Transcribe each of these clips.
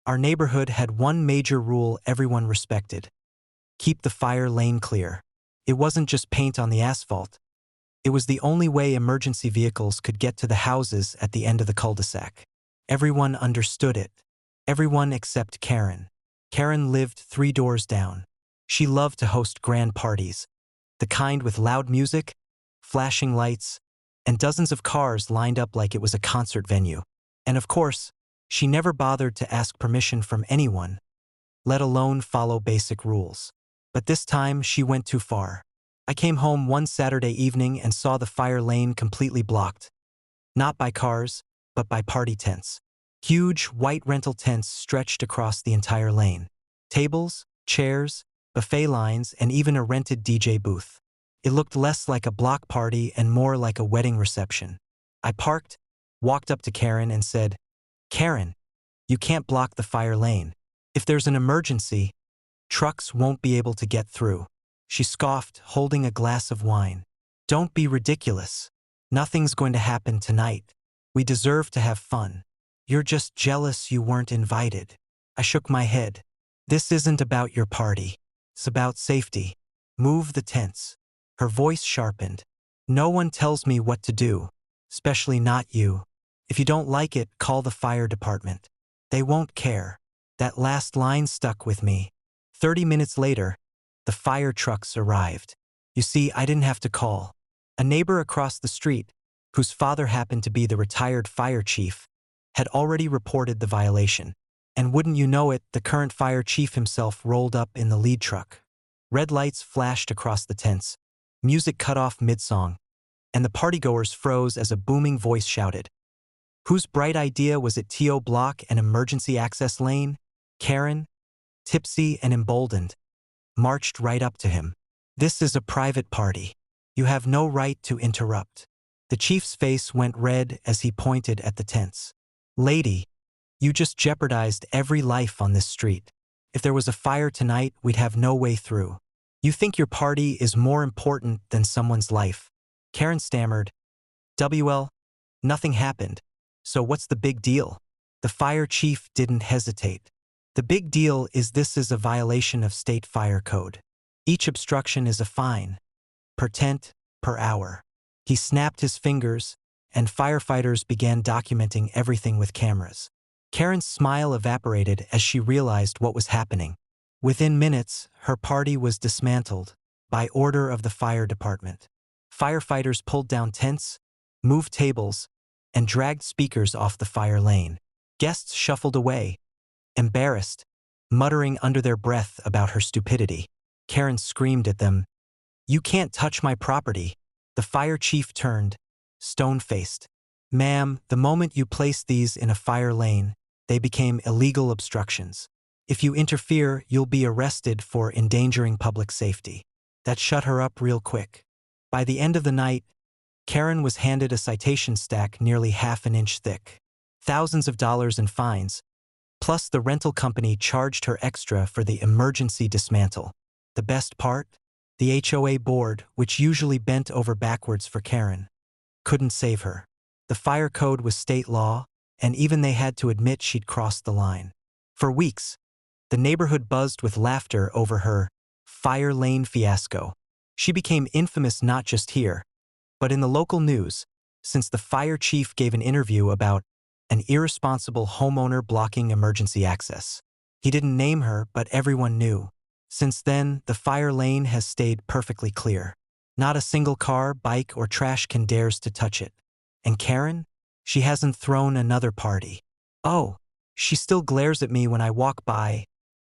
Our neighborhood had one major rule everyone respected: keep the fire lane clear. It wasn't just paint on the asphalt. It was the only way emergency vehicles could get to the houses at the end of the cul-de-sac. Everyone understood it. Everyone except Karen. Karen lived 3 doors down. She loved to host grand parties, the kind with loud music, flashing lights, and dozens of cars lined up like it was a concert venue. And of course, she never bothered to ask permission from anyone, let alone follow basic rules. But this time, she went too far. I came home one Saturday evening and saw the fire lane completely blocked. Not by cars, but by party tents. Huge, white rental tents stretched across the entire lane. Tables, chairs, buffet lines, and even a rented DJ booth. It looked less like a block party and more like a wedding reception. I parked, walked up to Karen and said, "Karen, you can't block the fire lane. If there's an emergency, trucks won't be able to get through." She scoffed, holding a glass of wine. "Don't be ridiculous. Nothing's going to happen tonight. We deserve to have fun. You're just jealous you weren't invited." I shook my head. "This isn't about your party. It's about safety. Move the tents." Her voice sharpened. "No one tells me what to do, especially not you. If you don't like it, call the fire department. They won't care." That last line stuck with me. 30 minutes later, the fire trucks arrived. You see, I didn't have to call. A neighbor across the street, whose father happened to be the retired fire chief, had already reported the violation. And wouldn't you know it, the current fire chief himself rolled up in the lead truck. Red lights flashed across the tents. Music cut off mid-song, and the partygoers froze as a booming voice shouted. Whose bright idea was it to block an emergency access lane? Karen, tipsy and emboldened, marched right up to him. "This is a private party. You have no right to interrupt." The chief's face went red as he pointed at the tents. "Lady, you just jeopardized every life on this street. If there was a fire tonight, we'd have no way through. You think your party is more important than someone's life." Karen stammered, "Well, nothing happened. So what's the big deal?" The fire chief didn't hesitate. "The big deal is this is a violation of state fire code. Each obstruction is a fine, per tent, per hour." He snapped his fingers, and firefighters began documenting everything with cameras. Karen's smile evaporated as she realized what was happening. Within minutes, her party was dismantled, by order of the fire department. Firefighters pulled down tents, moved tables, and dragged speakers off the fire lane. Guests shuffled away, embarrassed, muttering under their breath about her stupidity. Karen screamed at them, "You can't touch my property." The fire chief turned, stone-faced. "Ma'am, the moment you placed these in a fire lane, they became illegal obstructions. If you interfere, you'll be arrested for endangering public safety." That shut her up real quick. By the end of the night, Karen was handed a citation stack nearly half an inch thick. Thousands of dollars in fines, plus the rental company charged her extra for the emergency dismantle. The best part? The HOA board, which usually bent over backwards for Karen, couldn't save her. The fire code was state law, and even they had to admit she'd crossed the line. For weeks, the neighborhood buzzed with laughter over her fire lane fiasco. She became infamous not just here, but in the local news, since the fire chief gave an interview about an irresponsible homeowner blocking emergency access. He didn't name her, but everyone knew. Since then, the fire lane has stayed perfectly clear. Not a single car, bike, or trash can dares to touch it. And Karen? She hasn't thrown another party. Oh, she still glares at me when I walk by,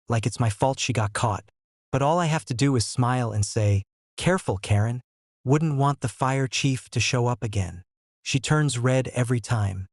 like it's my fault she got caught. But all I have to do is smile and say, "Careful, Karen. Wouldn't want the fire chief to show up again." She turns red every time.